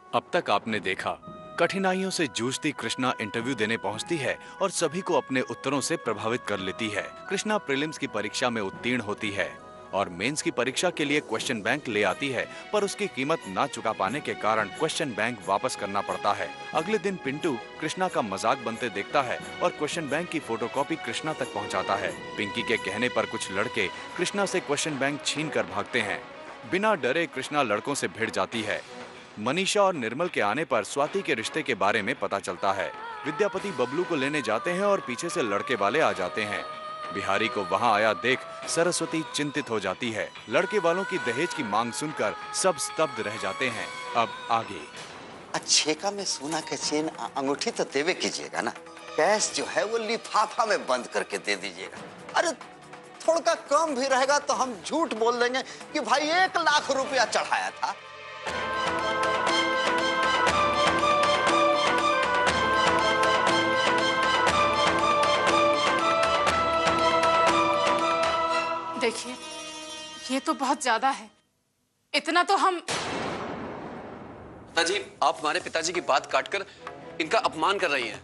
अब तक आपने देखा, कठिनाइयों से जूझती कृष्णा इंटरव्यू देने पहुंचती है और सभी को अपने उत्तरों से प्रभावित कर लेती है। कृष्णा प्रीलिम्स की परीक्षा में उत्तीर्ण होती है और मेंस की परीक्षा के लिए क्वेश्चन बैंक ले आती है, पर उसकी कीमत ना चुका पाने के कारण क्वेश्चन बैंक वापस करना पड़ता है। अगले दिन पिंटू कृष्णा का मजाक बनते देखता है और क्वेश्चन बैंक की फोटोकॉपी कृष्णा तक पहुंचाता है। पिंकी के कहने पर कुछ लड़के कृष्णा से क्वेश्चन बैंक छीन कर भागते हैं। बिना डरे कृष्णा लड़कों से भिड़ जाती है। मनीषा और निर्मल के आने पर स्वाति के रिश्ते के बारे में पता चलता है। विद्यापति बबलू को लेने जाते हैं और पीछे से लड़के वाले आ जाते हैं। बिहारी को वहां आया देख सरस्वती चिंतित हो जाती है। लड़के वालों की दहेज की मांग सुनकर सब स्तब्ध रह जाते हैं। अब आगे। अच्छेका में सोना के चेन अंगूठी तो देवे कीजिएगा ना, कैश जो है वो लिफाफा में बंद करके दे दीजिएगा। अरे थोड़ा कम भी रहेगा तो हम झूठ बोल देंगे कि भाई 1 लाख रुपया चढ़ाया था। देखिए, ये तो बहुत ज्यादा है। इतना तो हम। पिताजी, आप हमारे पिताजी की बात काटकर इनका अपमान कर रही हैं।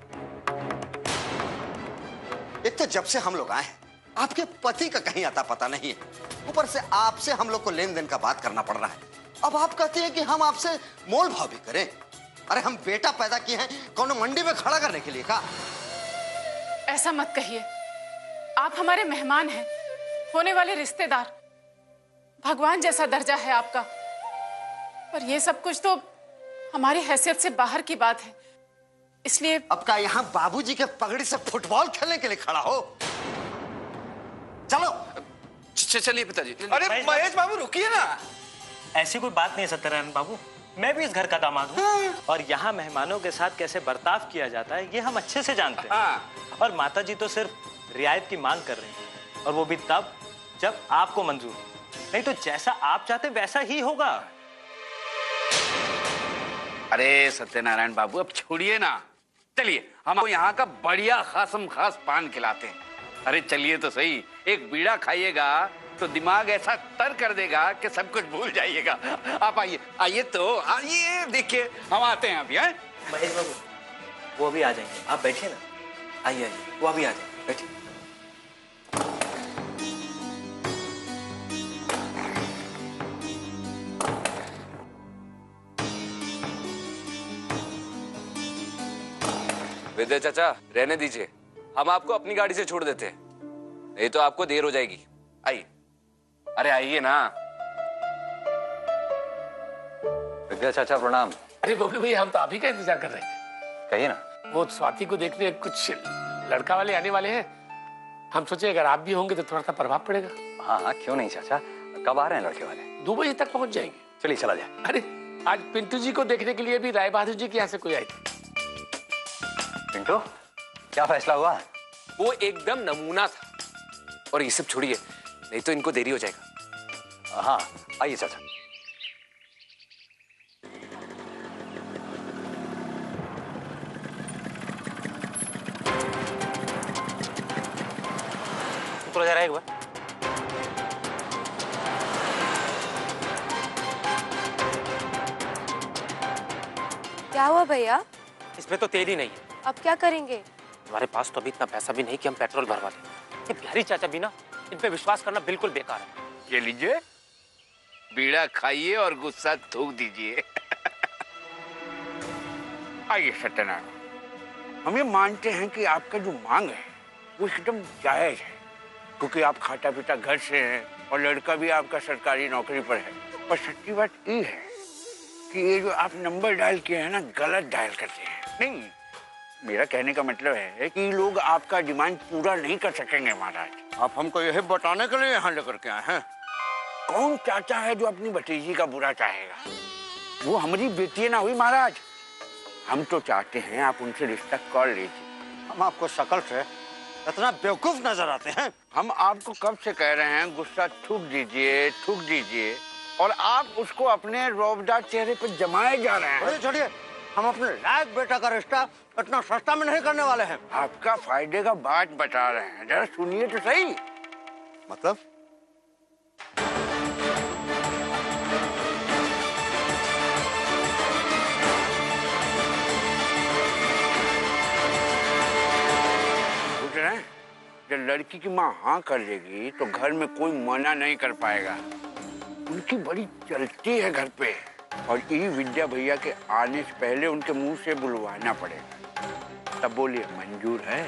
एक तो जब से हम लोग आए हैं आपके पति का कहीं आता पता नहीं है, ऊपर से आपसे हम लोग को लेन देन का बात करना पड़ रहा है। अब आप कहते हैं कि हम आपसे मोल भाव भी करें। अरे हम बेटा पैदा किए हैं कौन मंडी में खड़ा करने के लिए का? ऐसा मत कहिए, आप हमारे मेहमान हैं, होने वाले रिश्तेदार। भगवान जैसा दर्जा है आपका, पर ये सब कुछ तो हमारी हैसियत से बाहर की बात है, इसलिए। अब का यहाँ बाबूजी के पगड़ी से फुटबॉल खेलने के लिए खड़ा हो? चलो चलिए पिताजी। अरे महेश बाबू रुकिए ना। ऐसी कोई बात नहीं सत्यनारायण बाबू, मैं भी इस घर का दामाद हूँ और यहाँ मेहमानों के साथ कैसे बर्ताव किया जाता है ये हम अच्छे से जानते हैं। और माताजी तो सिर्फ रियायत की मांग कर रही हैं, और वो भी तब जब आपको मंजूर हो, नहीं तो जैसा आप चाहते वैसा ही होगा। अरे सत्यनारायण बाबू अब छोड़िए ना, चलिए हम आपको यहाँ का बढ़िया खासम खास पान खिलाते हैं। अरे चलिए तो सही, एक बीड़ा खाइएगा तो दिमाग ऐसा तर कर देगा कि सब कुछ भूल जाइएगा। आप आइए, आइए तो आइए, देखिए हम आते हैं अभी। हैं महेश बाबू वो भी आ जाएंगे, आप बैठिए ना। आइए आइए, वो अभी आ जाएंगे, बैठिए। विद्या चाचा, रहने दीजिए, हम आपको अपनी गाड़ी से छोड़ देते हैं, नहीं तो आपको देर हो जाएगी। आइए। अरे आइए ना। विद्या चाचा प्रणाम। अरे बबलू भैया, हम तो आप ही का इंतजार कर रहे थे। कहिए ना। वो स्वाति को देखने कुछ लड़का वाले आने वाले हैं, हम सोचे अगर आप भी होंगे तो थोड़ा सा प्रभाव पड़ेगा। हाँ हाँ, क्यों नहीं चाचा, कब आ रहे हैं लड़के वाले? 2 बजे तक पहुंच जाएंगे। चलिए चला जाए। अरे आज पिंटू जी को देखने के लिए भी राय बहादुर जी के यहाँ से कोई आई थी। पिंटू, क्या फैसला हुआ? वो एकदम नमूना था, और ये सब छोड़िए, नहीं तो इनको देरी हो जाएगा। हाँ आइए चाचा। उतरो जरा एक बार। क्या हुआ भैया? इसमें तो तेल ही नहीं है। अब क्या करेंगे? हमारे पास तो अभी इतना पैसा भी नहीं कि हम पेट्रोल भरवा दें। ये बिहारी चाचा भी ना, इन पे विश्वास करना बिल्कुल बेकार है। ये लीजिए, बीड़ा खाइए और गुस्सा थूक दीजिए। आइए सत्यनारायण, हम ये मानते हैं कि आपका जो मांग है वो एकदम जायज है, क्योंकि आप खाता पीता घर से हैं और लड़का भी आपका सरकारी नौकरी पर है। पर सच्ची बात ये है कि ये जो आप नंबर डायल किए हैं ना, गलत डायल करते हैं। नहीं, मेरा कहने का मतलब है कि लोग आपका डिमांड पूरा नहीं कर सकेंगे महाराज। आप हमको यही बताने के लिए यहाँ लेकर के आए हैं। कौन चाचा है जो अपनी भतीजी का बुरा चाहेगा? वो हमारी बेटी ना हुई महाराज। हम तो चाहते हैं आप उनसे रिश्ता कर लीजिए। हम आपको शक्ल से इतना बेवकूफ नजर आते हैं। हम आपको कब से कह रहे हैं गुस्सा थूक दीजिए, और आप उसको अपने रौबदार चेहरे पर जमाए जा रहे हैं। छोड़िए, हम अपने लायक बेटा का रिश्ता इतना सस्ता में नहीं करने वाले हैं। आपका फायदे का बात बता रहे हैं, जरा सुनिए तो सही। मतलब? लड़की की माँ हाँ कर लेगी तो घर में कोई मना नहीं कर पाएगा। उनकी बड़ी चलती है घर पे, और ये विद्या भैया के आने से पहले उनके मुंह से बुलवाना पड़ेगा। तब बोलिए मंजूर है?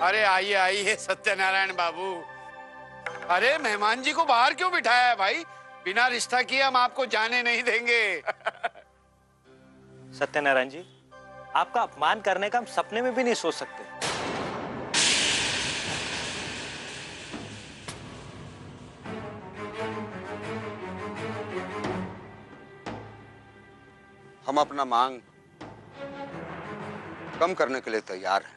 अरे आइए आइए सत्यनारायण बाबू। अरे मेहमान जी को बाहर क्यों बिठाया है भाई? बिना रिश्ता किए हम आपको जाने नहीं देंगे। सत्यनारायण जी, आपका अपमान करने का हम सपने में भी नहीं सोच सकते। हम अपना मांग कम करने के लिए तैयार हैं।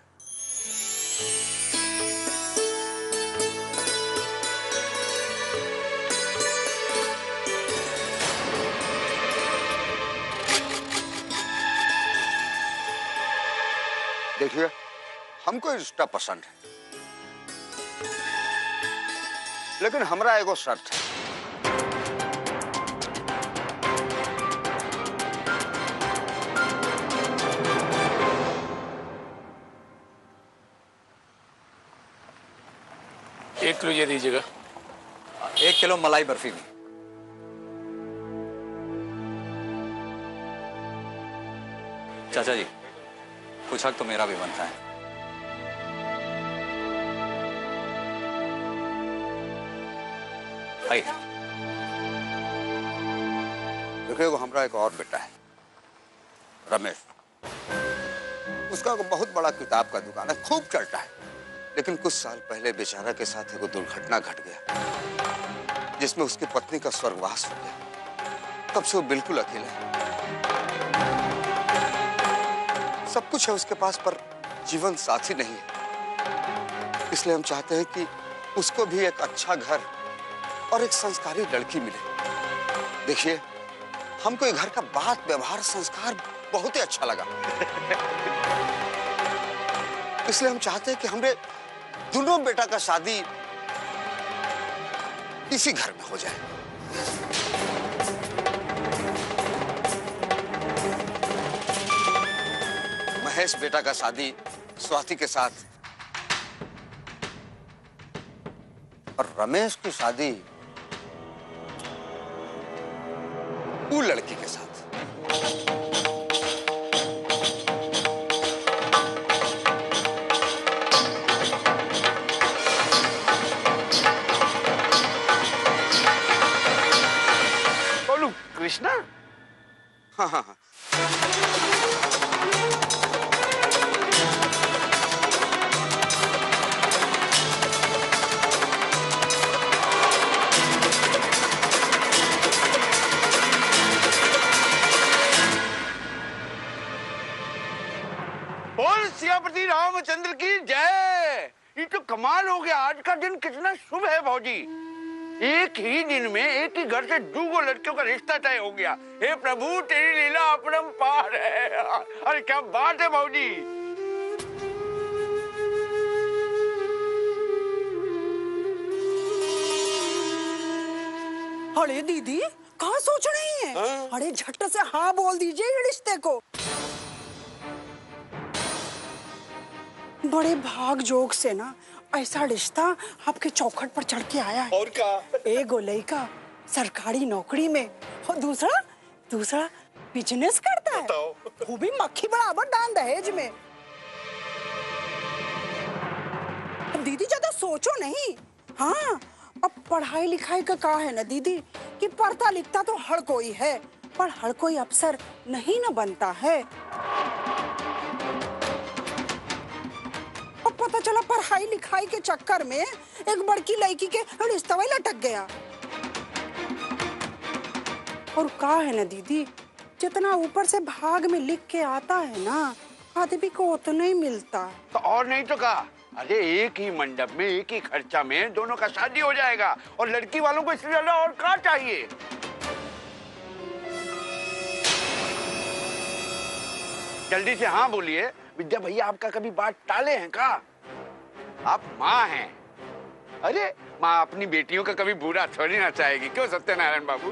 देखिए, हमको रिश्ता पसंद है, लेकिन हमरा एगो शर्त है। एक किलो ये दीजिएगा। 1 किलो मलाई बर्फी भी। चाचा जी, कुछ हक तो मेरा भी बनता है। आइए। देखिए, वो हमारा एक और बेटा है, रमेश। उसका बहुत बड़ा किताब का दुकान है, खूब चलता है। लेकिन कुछ साल पहले बेचारा के साथ एक दुर्घटना घट गया, जिसमें उसकी पत्नी का स्वर्गवास हो गया। तब से वो बिल्कुल अकेला है। सब कुछ है उसके पास, पर जीवन साथी नहीं है। इसलिए हम चाहते हैं कि उसको भी एक अच्छा घर और एक संस्कारी लड़की मिले। देखिए, हमको ये घर का बात, व्यवहार, संस्कार बहुत ही अच्छा लगा। इसलिए हम चाहते हैं कि हमरे दोनों बेटा का शादी इसी घर में हो जाए। महेश बेटा का शादी स्वाति के साथ, और रमेश की शादी वो लड़की के साथ। बोलू कृष्णा? हाँ हाँ हाँ। बोल सियापति रामचंद्र की जय। ये तो कमाल हो गया, आज का दिन कितना शुभ है भौजी। एक ही दिन में एक ही घर से 2 लड़कियों का रिश्ता तय हो गया। हे प्रभु, तेरी लीला अपरंपार है। अरे क्या बात है भौजी। अरे दीदी, कहाँ सोच रही हैं? अरे झट से हाँ बोल दीजिए ये रिश्ते को। बड़े भाग जोग से ना ऐसा रिश्ता आपके चौखट पर चढ़ के आया है। और क्या? एक गोलई का सरकारी नौकरी में, और दूसरा बिजनेस करता है, वो भी मक्खी बराबर दान दहेज में। दीदी ज्यादा सोचो नहीं। हाँ, अब पढ़ाई लिखाई का कहा है ना दीदी कि पढ़ता लिखता तो हर कोई है, पर हर कोई अफसर नहीं ना बनता है। अब पता चला पढ़ाई लिखाई के चक्कर में एक बड़की लड़की के रिश्ता वही लटक गया। और कहा है ना दीदी, जितना ऊपर से भाग में लिख के आता है ना, आदमी को उतना ही मिलता। तो और नहीं तो कहा, अरे एक ही मंडप में एक ही खर्चा में दोनों का शादी हो जाएगा, और लड़की वालों को इससे ज्यादा और क्या चाहिए। जल्दी से हाँ बोलिए। विद्या भैया आपका कभी बात टाले हैं का? आप माँ हैं। अरे माँ अपनी बेटियों का कभी बुरा थोड़ी ना चाहेगी, क्यों सत्यनारायण बाबू?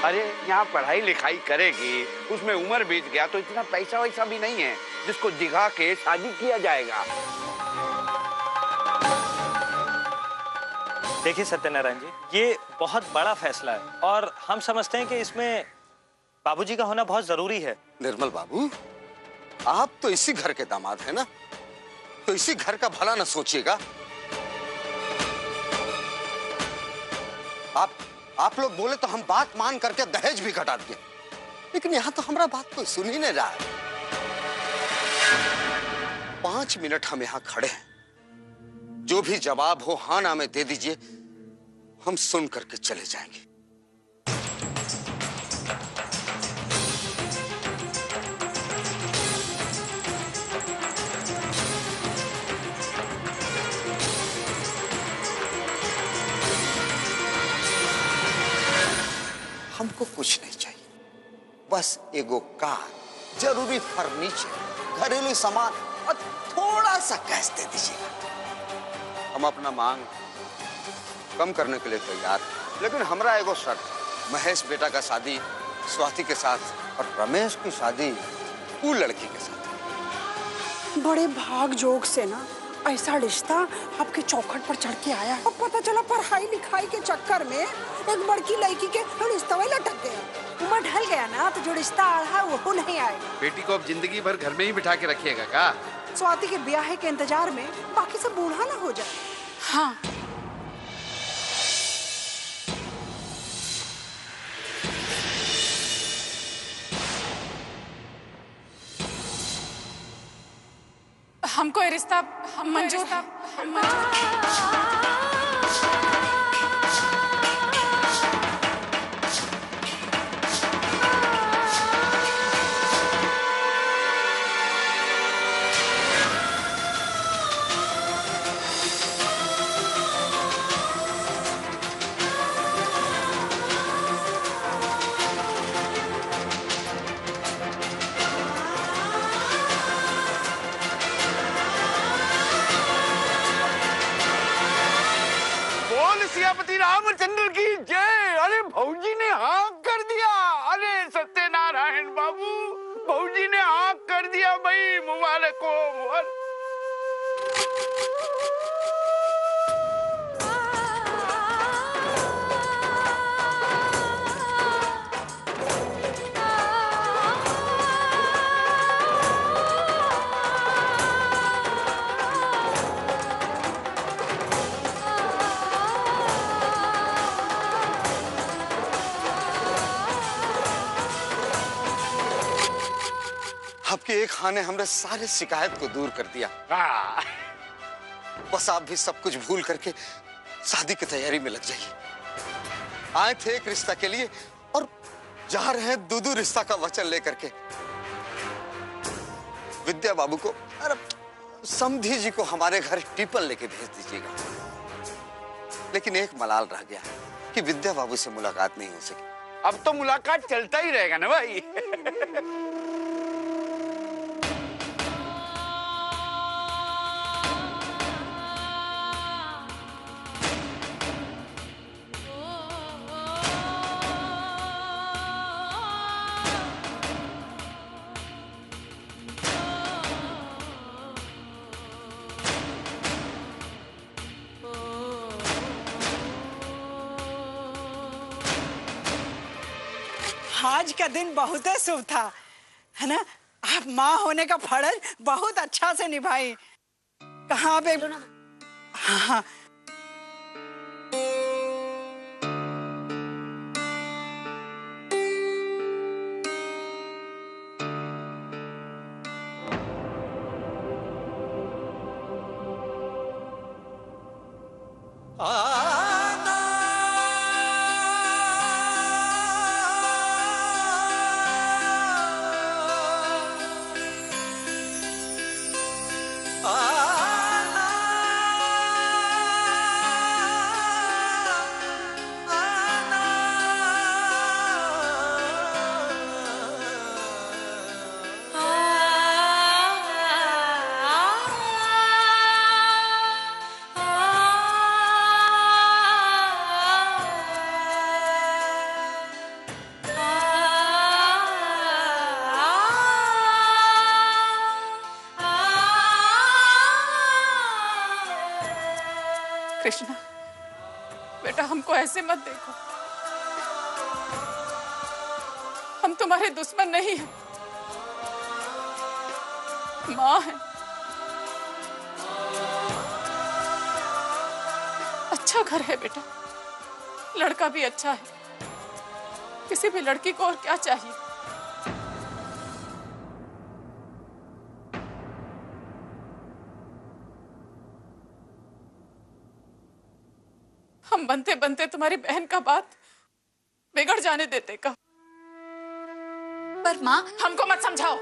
अरे यहाँ पढ़ाई लिखाई करेगी, उसमें उम्र बीत गया तो इतना पैसा वैसा भी नहीं है जिसको दिखा के शादी किया जाएगा। देखिए सत्यनारायण जी, ये बहुत बड़ा फैसला है और हम समझते हैं कि इसमें बाबूजी का होना बहुत जरूरी है। निर्मल बाबू, आप तो इसी घर के दामाद हैं ना, तो इसी घर का भला ना सोचिएगा। आप लोग बोले तो हम बात मान करके दहेज भी घटा दिए, लेकिन यहां तो हमारा बात कोई सुन ही नहीं रहा है। 5 मिनट हम यहां खड़े हैं, जो भी जवाब हो हाँ ना में दे दीजिए, हम सुन करके चले जाएंगे। हमको कुछ नहीं चाहिए, बस एगो कार, जरूरी फर्नीचर, घरेलू सामान और थोड़ा सा कैश दे दीजिएगा। हम अपना मांग कम करने के लिए तैयार हैं, लेकिन हमरा एगो शर्त, महेश बेटा का शादी स्वाति के साथ और रमेश की शादी वो लड़की के साथ। बड़े भाग जोग से ना ऐसा रिश्ता आपके चौखट पर चढ़ के आया, और पता चला पढ़ाई लिखाई के चक्कर में एक बड़की लड़की के रिश्ता वही लटक गया। उम्र ढल गया ना, तो जो रिश्ता आया वो नहीं आएगा। बेटी को अब जिंदगी भर घर में ही बिठा के रखिएगा का? स्वाति के ब्याह के इंतजार में बाकी सब बूढ़ा ना हो जाए। हाँ, हमको ये रिश्ता मंजूर है। सियापति रामचंद्र की जय। अरे भौजी ने हाँ कर दिया। अरे सत्यनारायण बाबू, भौजी ने हाँ कर दिया भाई, मुबारक हो मुबारक। आपके एक हाँ ने हमने सारे शिकायत को दूर कर दिया। बस आप भी सब कुछ भूल करके शादी की तैयारी में लग जाइए। आए थे एक रिश्ता के लिए और जा रहे हैं दूदू रिश्ता का वचन लेकर के। विद्या बाबू को, अरे समधी जी को हमारे घर टिफिन लेके भेज दीजिएगा। लेकिन एक मलाल रह गया कि विद्या बाबू से मुलाकात नहीं हो सकी। अब तो मुलाकात चलता ही रहेगा ना भाई। आज का दिन बहुत ही शुभ था, है ना? आप माँ होने का फर्ज बहुत अच्छा से निभाई। कहाँ पे? हाँ, कृष्णा, बेटा हमको ऐसे मत देखो। हम तुम्हारे दुश्मन नहीं हैं, माँ है। अच्छा घर है बेटा, लड़का भी अच्छा है। किसी भी लड़की को और क्या चाहिए। हम बनते बनते तुम्हारी बहन का बात बिगड़ जाने देते का। पर माँ, हमको मत समझाओ।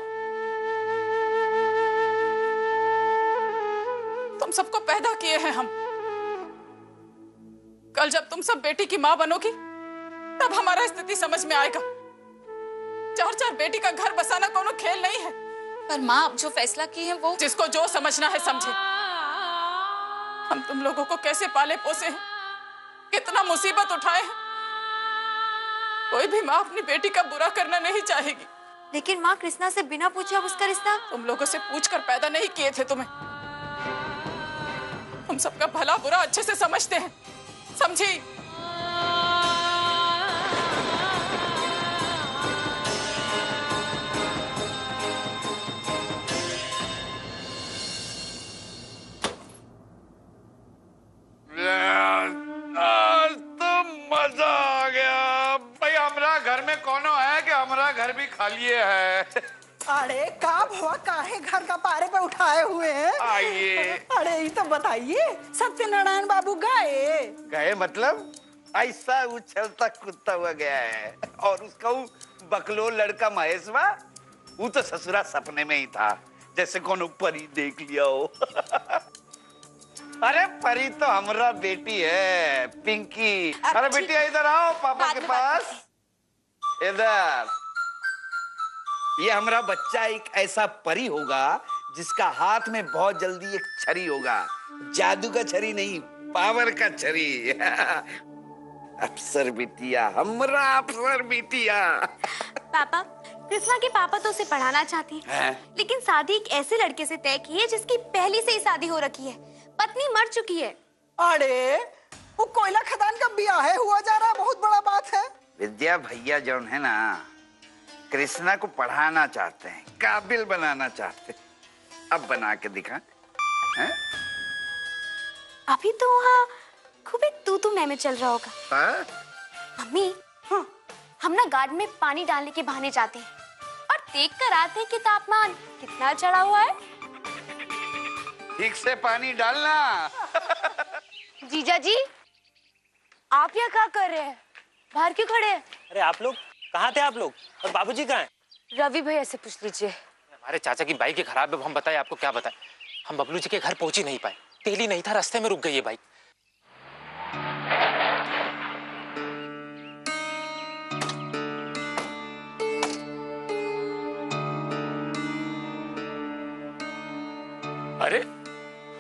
तुम सबको पैदा किए हैं हम। कल जब तुम सब बेटी की माँ बनोगी तब हमारा स्थिति समझ में आएगा। चार चार बेटी का घर बसाना कोनो खेल नहीं है। पर माँ, अब जो फैसला की है वो जिसको जो समझना है समझे। हम तुम लोगों को कैसे पाले पोसे हैं, कितना मुसीबत उठाए हैं। कोई भी माँ अपनी बेटी का बुरा करना नहीं चाहेगी। लेकिन माँ, कृष्णा से बिना पूछे अब उसका रिश्ता। तुम लोगों से पूछकर पैदा नहीं किए थे तुम्हें। हम सबका भला बुरा अच्छे से समझते हैं, समझी? मजा आ गया भाई। हमारा घर में कौन है कि हमारा घर भी खाली है। अरे का भवा काहे घर का पारे पे उठाए हुए हैं? आइए। अरे ये तो बताइए, सत्यनारायण बाबू गए? गए मतलब ऐसा उछलता कूदता हुआ गया है। और उसका वो बकलो लड़का महेशवा, वो तो ससुरा सपने में ही था, जैसे कौन परी देख लिया हो। अरे परी तो हमारा बेटी है, पिंकी। अरे बेटी इधर आओ पापा के पास। इधर। ये हमारा बच्चा एक ऐसा परी होगा जिसका हाथ में बहुत जल्दी एक छरी होगा। जादू का छरी नहीं, पावर का छरी। अफसर बिटिया, हमरा अफसर बिटिया। पापा, कृष्णा के पापा तो उसे पढ़ाना चाहती है, लेकिन शादी एक ऐसे लड़के से तय की है जिसकी पहले से ही शादी हो रखी है, पत्नी मर चुकी है। अरे वो कोयला खदान का ब्याह हुआ जा रहा, बहुत बड़ा बात है। विद्या भैया जौन है ना, कृष्णा को पढ़ाना चाहते हैं, काबिल बनाना चाहते हैं। अब बना के दिखा। अभी तो वहाँ खूब एक तू मैं चल रहा होगा। मम्मी, हम ना गार्डन में पानी डालने के बहाने जाते हैं और देख कर आते हैं कि तापमान कितना चढ़ा हुआ है। ठीक से पानी डालना। जीजा जी, आप यहाँ क्या कर रहे हैं? बाहर क्यों खड़े हैं? अरे आप लोग कहाँ थे? आप लोग और बाबूजी कहाँ हैं? रवि भैया से पूछ लीजिए। हमारे चाचा की बाइक खराब है, हम बताए आपको क्या बताए। हम बबलू जी के घर पहुंच ही नहीं पाए, तेल ही नहीं था, रास्ते में रुक गई है बाइक। अरे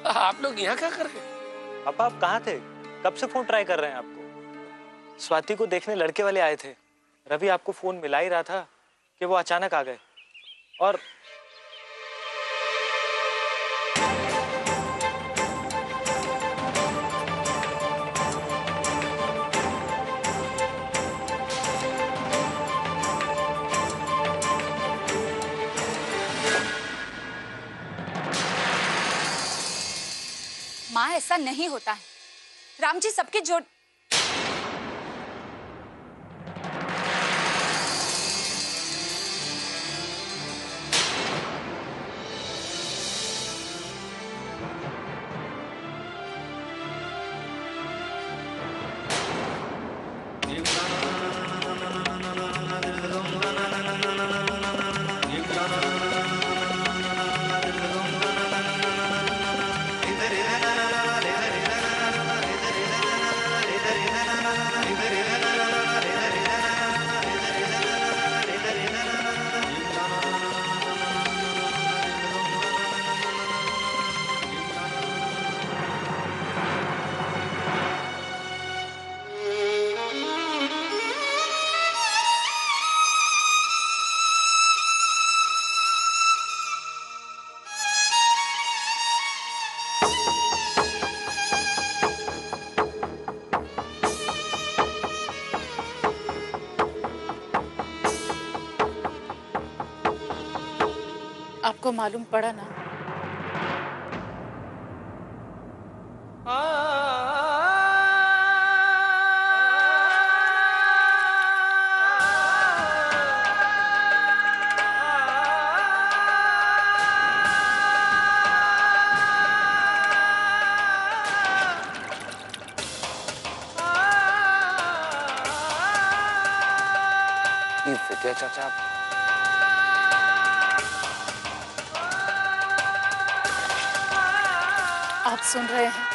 आप लोग यहाँ क्या कर रहे हैं? पापा आप कहाँ थे? कब से फोन ट्राई कर रहे हैं आपको। स्वाति को देखने लड़के वाले आए थे, रवि आपको फोन मिला ही रहा था कि वो अचानक आ गए। और माँ, ऐसा नहीं होता है। राम जी सबके जोड़। आपको मालूम पड़ा ना, विद्या चाचा, आप सुन रहे हैं?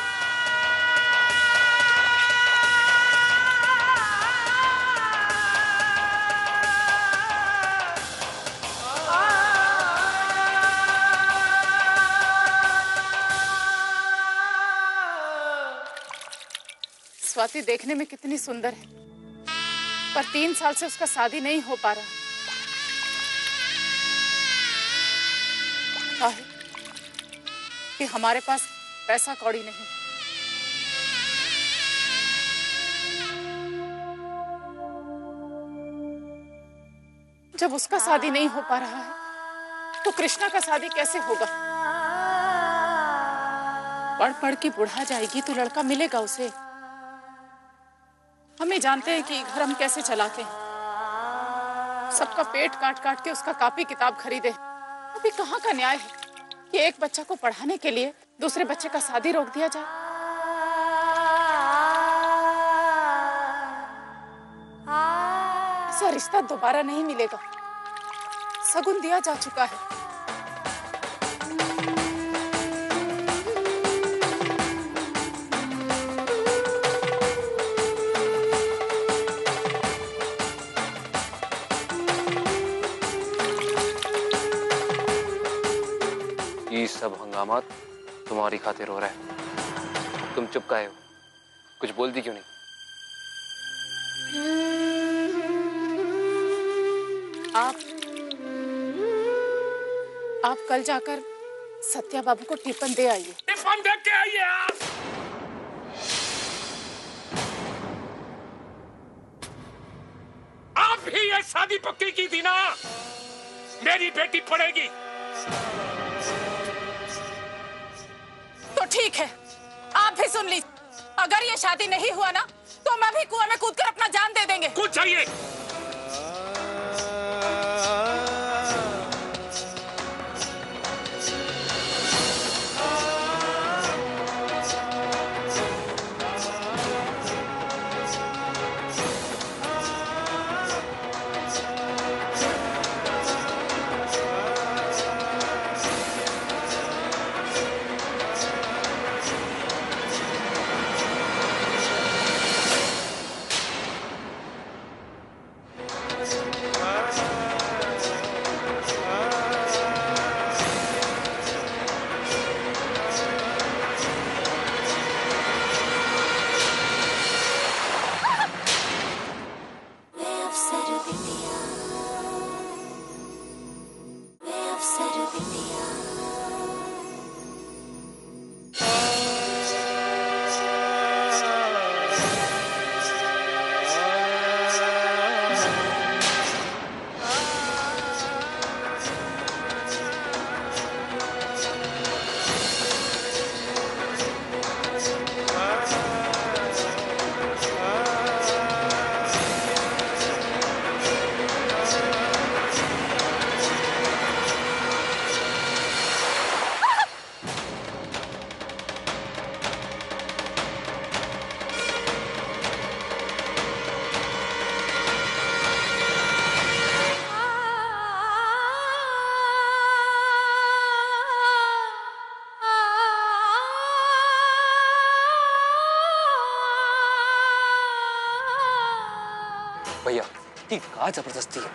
स्वाति देखने में कितनी सुंदर है, पर 3 साल से उसका शादी नहीं हो पा रहा। क्या है कि हमारे पास पैसा कौड़ी नहीं। जब उसका शादी नहीं हो पा रहा है तो कृष्णा का शादी कैसे होगा? पढ़ पढ़ के बुढ़ा जाएगी तो लड़का मिलेगा उसे। हमें जानते हैं कि घर हम कैसे चलाते हैं, सबका पेट काट काट के उसका कॉपी किताब खरीदे। अभी कहाँ का न्याय है कि एक बच्चा को पढ़ाने के लिए दूसरे बच्चे का शादी रोक दिया जाए। ऐसा रिश्ता दोबारा नहीं मिलेगा, शगुन दिया जा चुका है। ये सब हंगामा तुम्हारी खातिर हो रहा है। तुम चुप काहे हो? कुछ बोलती क्यों नहीं? आप कल जाकर सत्या बाबू को टिफिन दे आइए। टिफिन दे के आइए आप। आप भी ये शादी पक्की की थी ना? मेरी बेटी पढ़ेगी। तो ठीक है, आप भी सुन लीजिए, अगर ये शादी नहीं हुआ ना तो मैं भी कुएं में कूदकर अपना जान दे देंगे। कुछ चाहिए? भैया, ये क्या जबरदस्ती है?